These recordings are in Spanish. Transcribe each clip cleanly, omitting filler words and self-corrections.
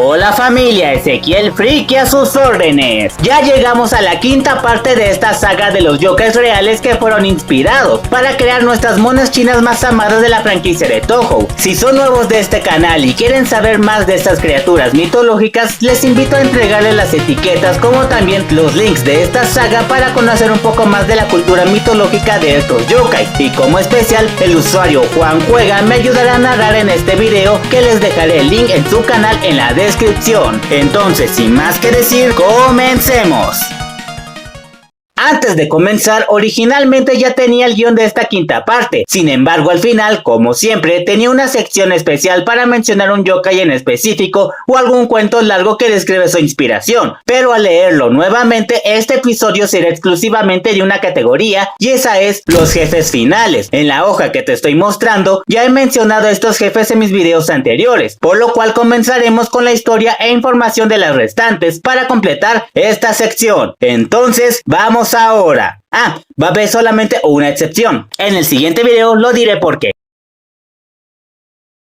Hola familia, Ezequiel Friki a sus órdenes. Ya llegamos a la quinta parte de esta saga de los yokais reales que fueron inspirados para crear nuestras monas chinas más amadas de la franquicia de Touhou. Si son nuevos de este canal y quieren saber más de estas criaturas mitológicas, les invito a entregarles las etiquetas como también los links de esta saga para conocer un poco más de la cultura mitológica de estos yokais. Y como especial, el usuario Juan Juega me ayudará a narrar en este video, que les dejaré el link en su canal en la descripción. Entonces, sin más que decir, comencemos. Antes de comenzar, originalmente ya tenía el guión de esta quinta parte. Sin embargo, al final, como siempre, tenía una sección especial para mencionar un yokai en específico o algún cuento largo que describe su inspiración. Pero al leerlo nuevamente, este episodio será exclusivamente de una categoría, y esa es los jefes finales. En la hoja que te estoy mostrando, ya he mencionado a estos jefes en mis videos anteriores, por lo cual comenzaremos con la historia e información de las restantes para completar esta sección. Entonces, vamos ahora. Va a haber solamente una excepción. En el siguiente video lo diré por qué.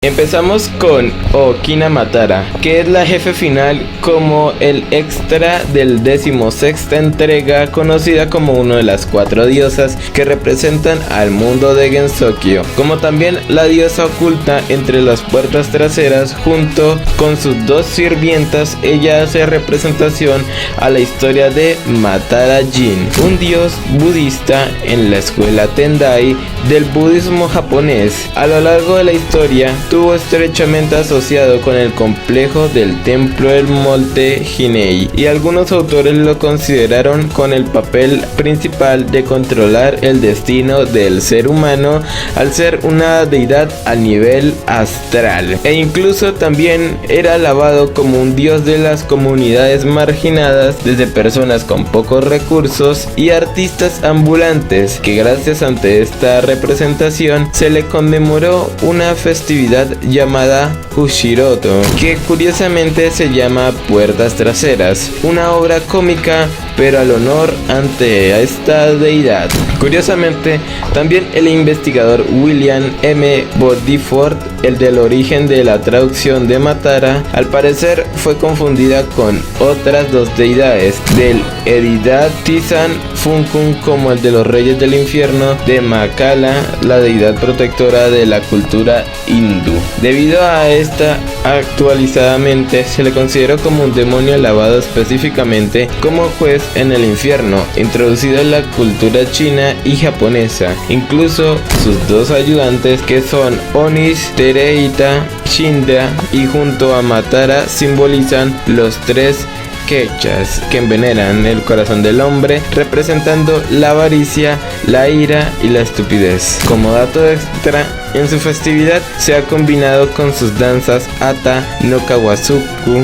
Empezamos con Okina Matara, que es la jefe final como el extra del 16ª entrega, conocida como una de las 4 diosas que representan al mundo de Gensokyo, como también la diosa oculta entre las puertas traseras. Junto con sus 2 sirvientas, ella hace representación a la historia de Matara Jin, un dios budista en la escuela Tendai del budismo japonés. A lo largo de la historia estuvo estrechamente asociado con el complejo del templo del monte Hinei, y algunos autores lo consideraron con el papel principal de controlar el destino del ser humano al ser una deidad a nivel astral, e incluso también era alabado como un dios de las comunidades marginadas, desde personas con pocos recursos y artistas ambulantes, que gracias ante esta representación se le conmemoró una festividad llamada Hushiroto, que curiosamente se llama Puertas Traseras, una obra cómica pero al honor ante esta deidad. Curiosamente, también el investigador William M. Bodiford, el del origen de la traducción de Matara, al parecer fue confundida con otras 2 deidades del Edidad Tizan Funkun, como el de los reyes del infierno de Makala, la deidad protectora de la cultura hindú. Debido a esta, actualizadamente se le consideró como un demonio alabado específicamente como juez en el infierno, introducido en la cultura china y japonesa. Incluso sus 2 ayudantes, que son Onish, Tereita, Shindra, y junto a Matara simbolizan los 3 quechas que envenenan el corazón del hombre, representando la avaricia, la ira y la estupidez. Como dato extra, en su festividad se ha combinado con sus danzas Ata no Kawasuku,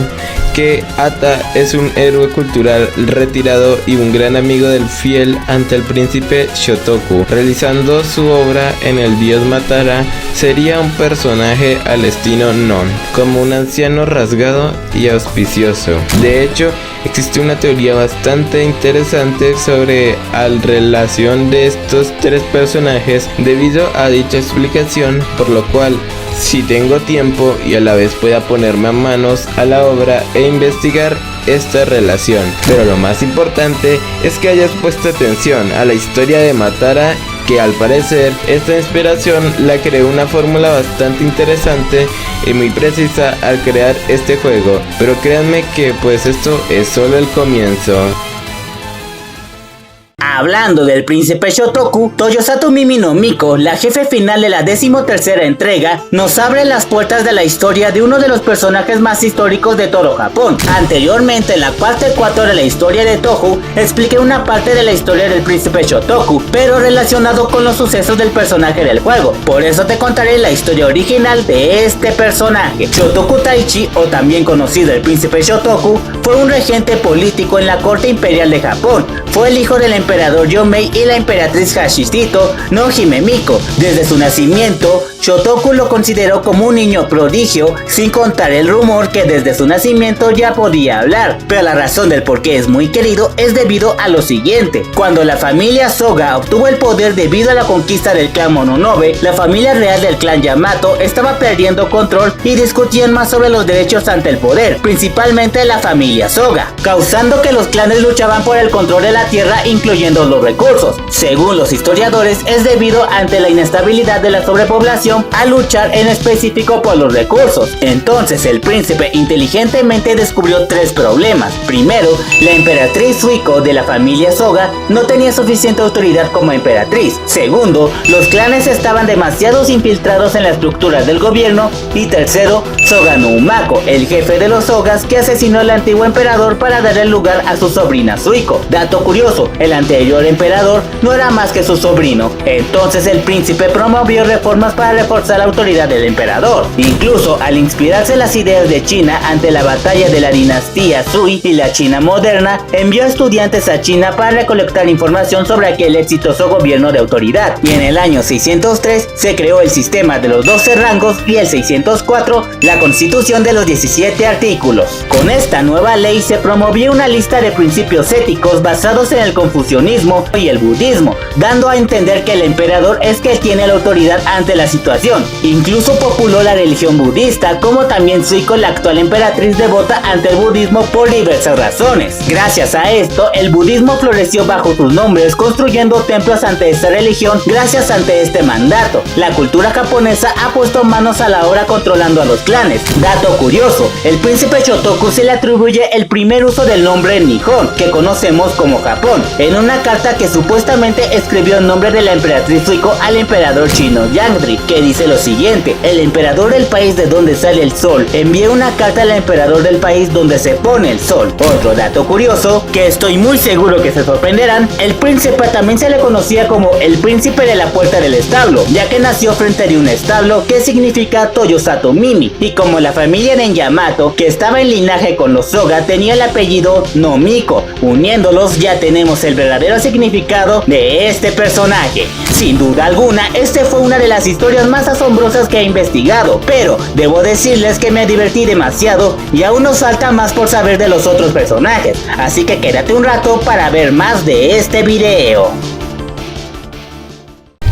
que Ata es un héroe cultural retirado y un gran amigo del fiel ante el príncipe Shotoku. Realizando su obra en el dios Matara, sería un personaje al estilo Non, como un anciano rasgado y auspicioso. De hecho, existe una teoría bastante interesante sobre la relación de estos 3 personajes debido a dicha explicación, por lo cual, si tengo tiempo y a la vez pueda ponerme a manos a la obra e investigar esta relación. Pero lo más importante es que hayas puesto atención a la historia de Matara, que al parecer esta inspiración la creó una fórmula bastante interesante y muy precisa al crear este juego. Pero créanme que pues esto es solo el comienzo. Hablando del príncipe Shotoku, Toyosato Mimi no Miko, la jefe final de la 13ª entrega, nos abre las puertas de la historia de uno de los personajes más históricos de todo Japón. Anteriormente, en la parte 4 de la historia de Touhou, expliqué una parte de la historia del príncipe Shotoku, pero relacionado con los sucesos del personaje del juego. Por eso te contaré la historia original de este personaje. Shotoku Taichi, o también conocido el príncipe Shotoku, fue un regente político en la corte imperial de Japón. Fue el hijo del emperador emperador Yomei y la emperatriz Hashishito no Himemiko. Desde su nacimiento, Shotoku lo consideró como un niño prodigio, sin contar el rumor que desde su nacimiento ya podía hablar. Pero la razón del por qué es muy querido es debido a lo siguiente. Cuando la familia Soga obtuvo el poder debido a la conquista del clan Mononobe, la familia real del clan Yamato estaba perdiendo control y discutían más sobre los derechos ante el poder, principalmente la familia Soga, causando que los clanes luchaban por el control de la tierra, incluyendo los recursos. Según los historiadores, es debido ante la inestabilidad de la sobrepoblación a luchar en específico por los recursos. Entonces el príncipe inteligentemente descubrió tres problemas. Primero, la emperatriz Suiko de la familia Soga no tenía suficiente autoridad como emperatriz. Segundo, los clanes estaban demasiado infiltrados en la estructura del gobierno. Y tercero, Soga no Umako, el jefe de los Sogas que asesinó al antiguo emperador para darle lugar a su sobrina Suiko. Dato curioso, el anterior emperador no era más que su sobrino. Entonces el príncipe promovió reformas para reforzar la autoridad del emperador. Incluso al inspirarse en las ideas de China ante la batalla de la dinastía Sui y la China moderna, envió estudiantes a China para recolectar información sobre aquel exitoso gobierno de autoridad. Y en el año 603 se creó el sistema de los 12 rangos y el 604 la constitución de los 17 artículos. Con esta nueva ley se promovió una lista de principios éticos basados en el confucianismo y el budismo, dando a entender que el emperador es quien tiene la autoridad ante la situación. Incluso populó la religión budista, como también Suiko, la actual emperatriz, devota ante el budismo por diversas razones. Gracias a esto, el budismo floreció bajo sus nombres, construyendo templos ante esta religión gracias ante este mandato. La cultura japonesa ha puesto manos a la obra controlando a los clanes. Dato curioso, el príncipe Shotoku se le atribuye el primer uso del nombre Nihon, que conocemos como Japón, en una carta que supuestamente escribió en nombre de la emperatriz Suiko al emperador chino Yangdri, que dice lo siguiente: el emperador del país de donde sale el sol envía una carta al emperador del país donde se pone el sol. Otro dato curioso, que estoy muy seguro que se sorprenderán, el príncipe también se le conocía como el príncipe de la puerta del establo, ya que nació frente de un establo, que significa Toyosato Mimi, y como la familia de Yamato, que estaba en linaje con los Soga, tenía el apellido Nomiko. Uniéndolos ya tenemos el verdadero significado de este personaje. Sin duda alguna, este fue una de las historias más asombrosas que he investigado, pero debo decirles que me divertí demasiado y aún nos falta más por saber de los otros personajes, así que quédate un rato para ver más de este video.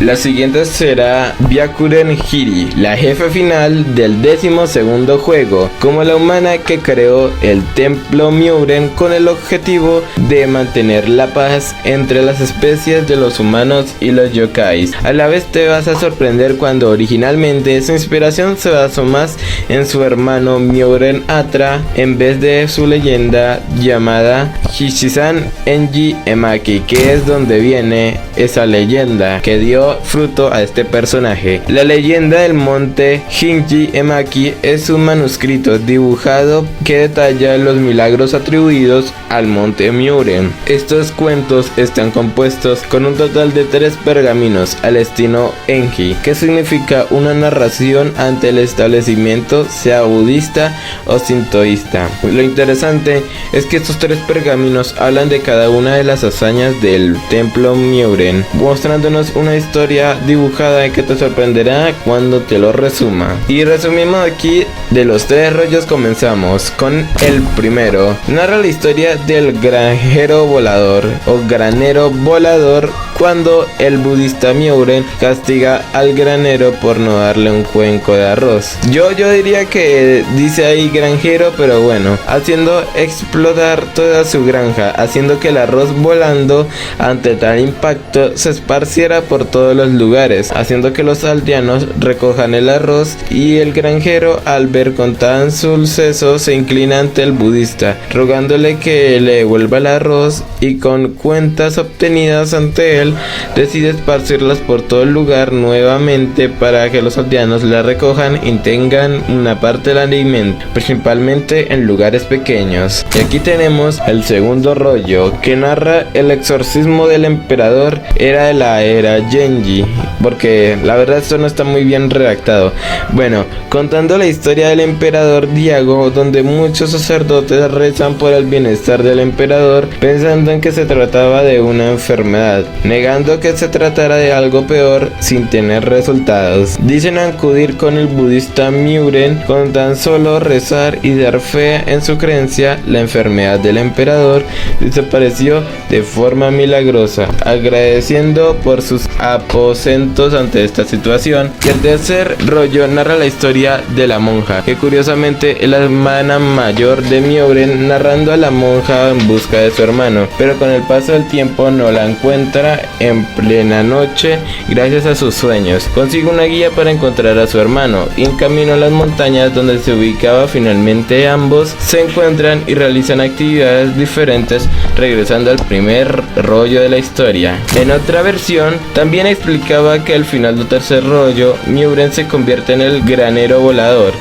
La siguiente será Byakuren Hiri, la jefe final del 12º juego, como la humana que creó el templo Myoren con el objetivo de mantener la paz entre las especies de los humanos y los yokais. A la vez te vas a sorprender cuando originalmente su inspiración se basó más en su hermano Myoren Atra en vez de su leyenda llamada Hishisan Enji Emaki, que es donde viene esa leyenda que dio fruto a este personaje. La leyenda del monte Shinji Emaki es un manuscrito dibujado que detalla los milagros atribuidos al monte Myoren. Estos cuentos están compuestos con un total de 3 pergaminos al estilo Enji, que significa una narración ante el establecimiento, sea budista o sintoísta. Lo interesante es que estos 3 pergaminos hablan de cada una de las hazañas del templo Myoren, mostrándonos una historia dibujada que te sorprenderá cuando te lo resuma. Y resumimos aquí, de los 3 rollos comenzamos con el primero. Narra la historia del granjero volador o granero volador, cuando el budista Myoren castiga al granero por no darle un cuenco de arroz. Yo diría que dice ahí granjero, pero bueno, haciendo explotar toda su granja, haciendo que el arroz volando ante tal impacto se esparciera por todos los lugares, haciendo que los aldeanos recojan el arroz, y el granjero, al ver con tan suceso, se inclina ante el budista, rogándole que le devuelva el arroz, y con cuentas obtenidas ante él, decide esparcirlas por todo el lugar nuevamente para que los aldeanos la recojan y tengan una parte del alimento, principalmente en lugares pequeños. Y aquí tenemos el segundo rollo, que narra el exorcismo del emperador era de la era Genji, kanji, porque la verdad esto no está muy bien redactado. Bueno, contando la historia del emperador Diago, donde muchos sacerdotes rezan por el bienestar del emperador, pensando en que se trataba de una enfermedad, negando que se tratara de algo peor sin tener resultados. Dicen acudir con el budista Muren, con tan solo rezar y dar fe en su creencia, la enfermedad del emperador desapareció de forma milagrosa, agradeciendo por sus aposentos ante esta situación. Y el tercer rollo narra la historia de la monja, que curiosamente es la hermana mayor de Mioren, narrando a la monja en busca de su hermano, pero con el paso del tiempo no la encuentra en plena noche gracias a sus sueños. Consigue una guía para encontrar a su hermano y en camino a las montañas donde se ubicaba finalmente ambos se encuentran y realizan actividades diferentes, regresando al primer rollo de la historia. En otra versión también explicaba que al final del tercer rollo Muren se convierte en el granero volador,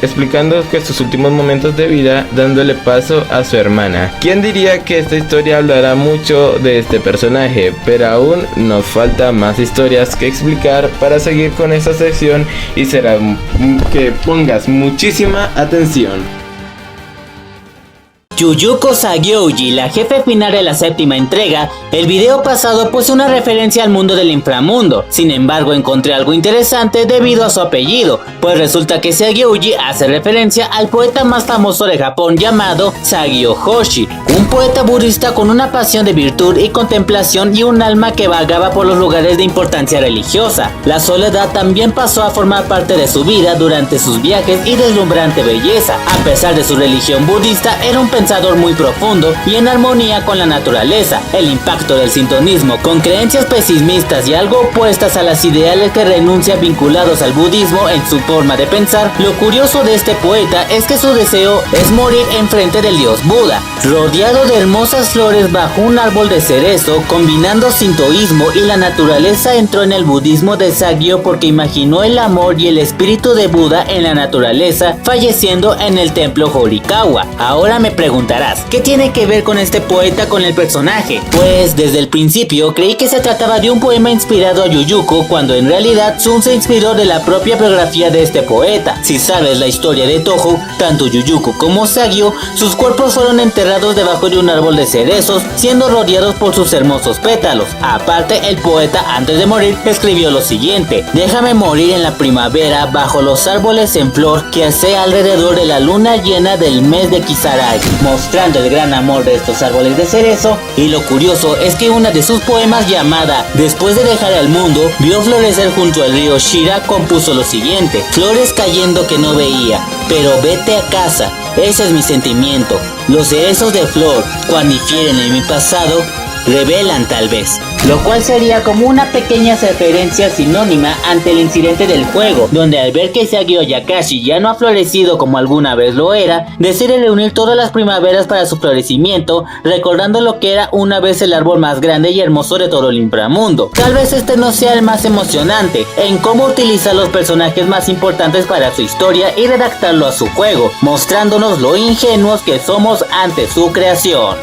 explicando que sus últimos momentos de vida dándole paso a su hermana. ¿Quién diría que esta historia hablará mucho de este personaje? Pero aún nos falta más historias que explicar para seguir con esta sección y será que pongas muchísima atención. Jujutsu Sagyouji, la jefe final de la séptima entrega. El video pasado posee una referencia al mundo del inframundo. Sin embargo, encontré algo interesante debido a su apellido, pues resulta que Sagyouji hace referencia al poeta más famoso de Japón llamado Sagyo Hoshi, un poeta budista con una pasión de virtud y contemplación y un alma que vagaba por los lugares de importancia religiosa. La soledad también pasó a formar parte de su vida durante sus viajes y deslumbrante belleza. A pesar de su religión budista, era un pensador muy profundo y en armonía con la naturaleza. El impacto del sintonismo con creencias pesimistas y algo opuestas a las ideales que renuncian vinculados al budismo en su forma de pensar. Lo curioso de este poeta es que su deseo es morir enfrente del dios Buda, rodeado de hermosas flores bajo un árbol de cerezo. Combinando sintoísmo y la naturaleza, entró en el budismo de Sagyo porque imaginó el amor y el espíritu de Buda en la naturaleza, falleciendo en el templo Horikawa. Ahora me preguntarás, ¿qué tiene que ver con este poeta con el personaje? Pues desde el principio creí que se trataba de un poema inspirado a Jujutsu, cuando en realidad Sun se inspiró de la propia biografía de este poeta. Si sabes la historia de Touhou, tanto Jujutsu como Sagyo, sus cuerpos fueron enterrados debajo de un árbol de cerezos, siendo rodeados por sus hermosos pétalos. Aparte, el poeta antes de morir escribió lo siguiente: déjame morir en la primavera bajo los árboles en flor que hace alrededor de la luna llena del mes de Kisarai, mostrando el gran amor de estos árboles de cerezo. Y lo curioso es que una de sus poemas, llamada Después de dejar al mundo, vio florecer junto al río Shira, compuso lo siguiente: flores cayendo que no veía, pero vete a casa, ese es mi sentimiento. Los cerezos de flor, cuando difieren en mi pasado, revelan tal vez. Lo cual sería como una pequeña referencia sinónima ante el incidente del juego, donde al ver que Sagyo Yakashi ya no ha florecido como alguna vez lo era, decide reunir todas las primaveras para su florecimiento, recordando lo que era una vez el árbol más grande y hermoso de todo el inframundo. Tal vez este no sea el más emocionante en cómo utilizar los personajes más importantes para su historia y redactarlo a su juego, mostrándonos lo ingenuos que somos ante su creación.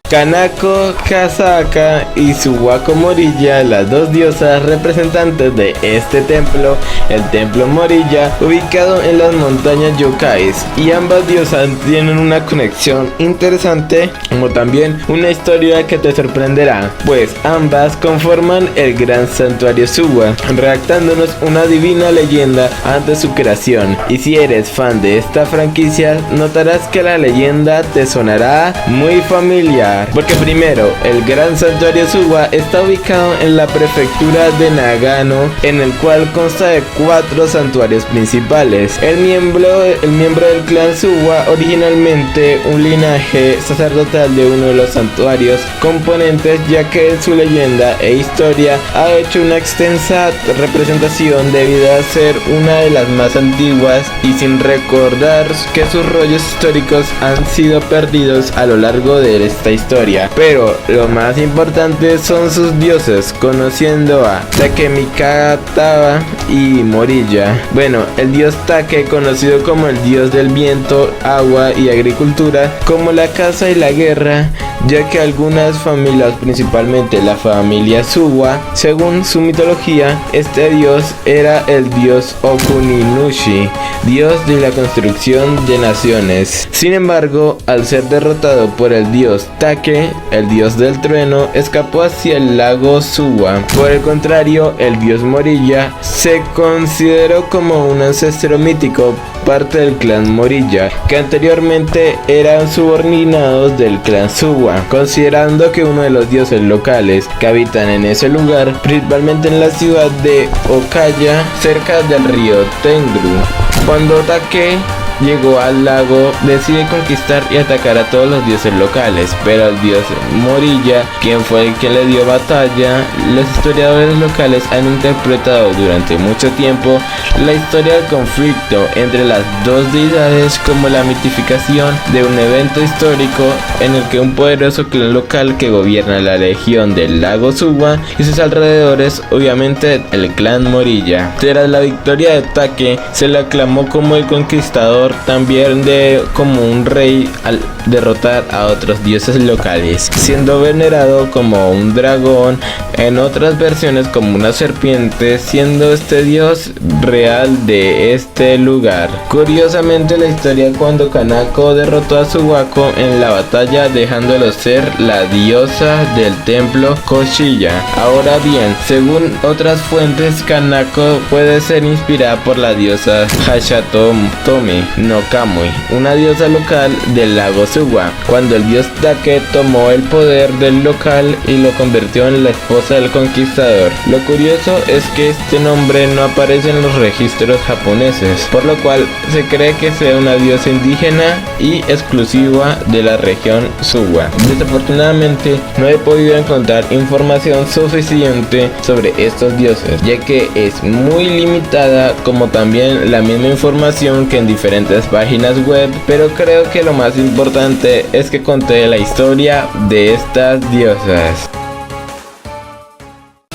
Kanako Kasaka y Suwako Morilla, las dos diosas representantes de este templo, el templo Morilla, ubicado en las montañas Yokais, y ambas diosas tienen una conexión interesante, como también una historia que te sorprenderá, pues ambas conforman el gran santuario Suwa, redactándonos una divina leyenda antes de su creación. Y si eres fan de esta franquicia, notarás que la leyenda te sonará muy familiar. Porque primero, el gran santuario Suwa está ubicado en la prefectura de Nagano, en el cual consta de 4 santuarios principales. El miembro del clan Suwa, originalmente un linaje sacerdotal de uno de los santuarios componentes, ya que en su leyenda e historia ha hecho una extensa representación debido a ser una de las más antiguas y sin recordar que sus rollos históricos han sido perdidos a lo largo de esta historia. historia, pero lo más importante son sus dioses, conociendo a Takemikataba y Morilla. Bueno, el dios Take, conocido como el dios del viento, agua y agricultura, como la caza y la guerra, ya que algunas familias, principalmente la familia Suwa, según su mitología, este dios era el dios Okuninushi, dios de la construcción de naciones. Sin embargo, al ser derrotado por el dios Take, el dios del trueno, escapó hacia el lago Suwa. Por el contrario, el dios Morilla se consideró como un ancestro mítico, parte del clan Morilla, que anteriormente eran subordinados del clan Suwa, considerando que uno de los dioses locales que habitan en ese lugar, principalmente en la ciudad de Okaya, cerca del río Tengru. Cuando Take llegó al lago, decide conquistar y atacar a todos los dioses locales, pero al dios Morilla, quien fue el que le dio batalla, los historiadores locales han interpretado durante mucho tiempo la historia del conflicto entre las dos deidades como la mitificación de un evento histórico en el que un poderoso clan local que gobierna la región del lago Suwa y sus alrededores, obviamente el clan Morilla. Tras la victoria de Take, se le aclamó como el conquistador, también como un rey al derrotar a otros dioses locales, siendo venerado como un dragón, en otras versiones como una serpiente, siendo este dios real de este lugar. Curiosamente, la historia cuando Kanako derrotó a Suwako en la batalla, dejándolo ser la diosa del templo Koshiya. Ahora bien, según otras fuentes, Kanako puede ser inspirada por la diosa Hashatomi no Kamui, una diosa local del lago Suwa, cuando el dios Take tomó el poder del local y lo convirtió en la esposa del conquistador. Lo curioso es que este nombre no aparece en los registros japoneses, por lo cual se cree que sea una diosa indígena y exclusiva de la región Suwa. Desafortunadamente no he podido encontrar información suficiente sobre estos dioses, ya que es muy limitada, como también la misma información que en diferentes páginas web, pero creo que lo más importante es que conté la historia de estas diosas.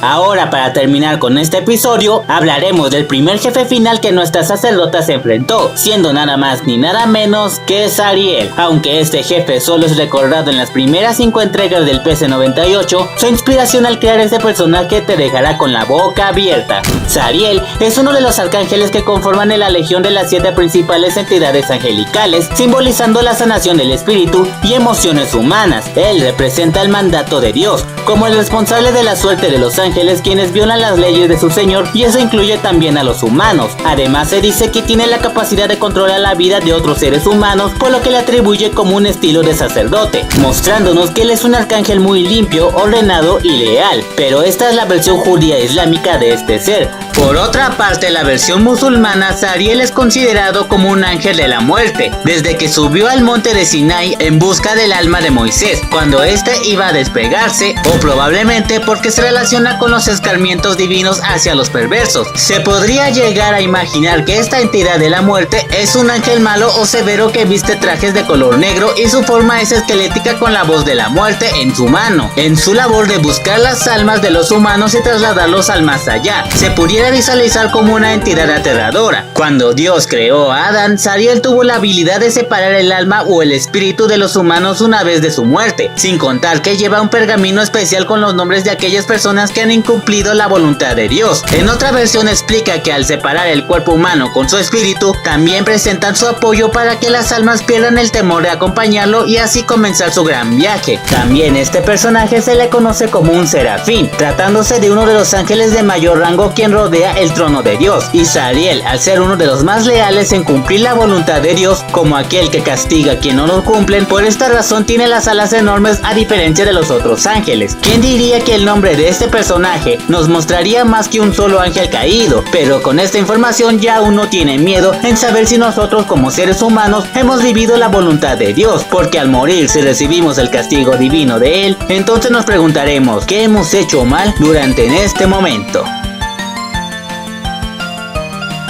Ahora, para terminar con este episodio, hablaremos del primer jefe final que nuestra sacerdota se enfrentó, siendo nada más ni nada menos que Zariel. Aunque este jefe solo es recordado en las primeras 5 entregas del PC98, su inspiración al crear este personaje te dejará con la boca abierta. Zariel es uno de los arcángeles que conforman la legión de las 7 principales entidades angelicales, simbolizando la sanación del espíritu y emociones humanas. Él representa el mandato de Dios, como el responsable de la suerte de los ángeles, quienes violan las leyes de su señor, y eso incluye también a los humanos. Además, se dice que tiene la capacidad de controlar la vida de otros seres humanos, por lo que le atribuye como un estilo de sacerdote, mostrándonos que él es un arcángel muy limpio, ordenado y leal. Pero esta es la versión judía islámica de este ser. Por otra parte, la versión musulmana, Zariel es considerado como un ángel de la muerte, desde que subió al monte de Sinai en busca del alma de Moisés, cuando éste iba a despegarse, o probablemente porque se relaciona con los escarmientos divinos hacia los perversos. Se podría llegar a imaginar que esta entidad de la muerte es un ángel malo o severo que viste trajes de color negro y su forma es esquelética con la voz de la muerte en su mano, en su labor de buscar las almas de los humanos y trasladarlos al más allá. Se pudiera visualizar como una entidad aterradora. Cuando Dios creó a Adán, Zariel tuvo la habilidad de separar el alma o el espíritu de los humanos una vez de su muerte, sin contar que lleva un pergamino especial con los nombres de aquellas personas que han incumplido la voluntad de Dios. En otra versión explica que al separar el cuerpo humano con su espíritu, también presentan su apoyo para que las almas pierdan el temor de acompañarlo y así comenzar su gran viaje. También este personaje se le conoce como un serafín, tratándose de uno de los ángeles de mayor rango quien rodea el trono de Dios, y Zariel, al ser uno de los más leales en cumplir la voluntad de Dios, como aquel que castiga a quien no lo cumplen, por esta razón tiene las alas enormes a diferencia de los otros ángeles. ¿Quién diría que el nombre de este personaje nos mostraría más que un solo ángel caído? Pero con esta información ya uno tiene miedo en saber si nosotros como seres humanos hemos vivido la voluntad de Dios, porque al morir, si recibimos el castigo divino de Él, entonces nos preguntaremos ¿qué hemos hecho mal durante este momento?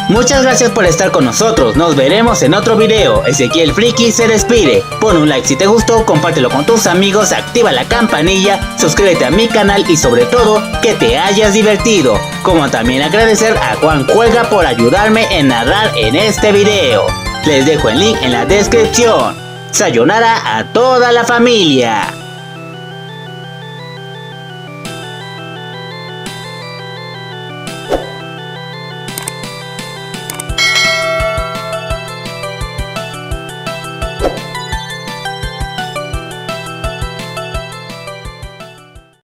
Muchas gracias por estar con nosotros, nos veremos en otro video. Ezequiel Friki se despide. Pon un like si te gustó, compártelo con tus amigos, activa la campanilla, suscríbete a mi canal y sobre todo, que te hayas divertido. Como también agradecer a Juan Juega por ayudarme en narrar en este video. Les dejo el link en la descripción. Sayonara a toda la familia.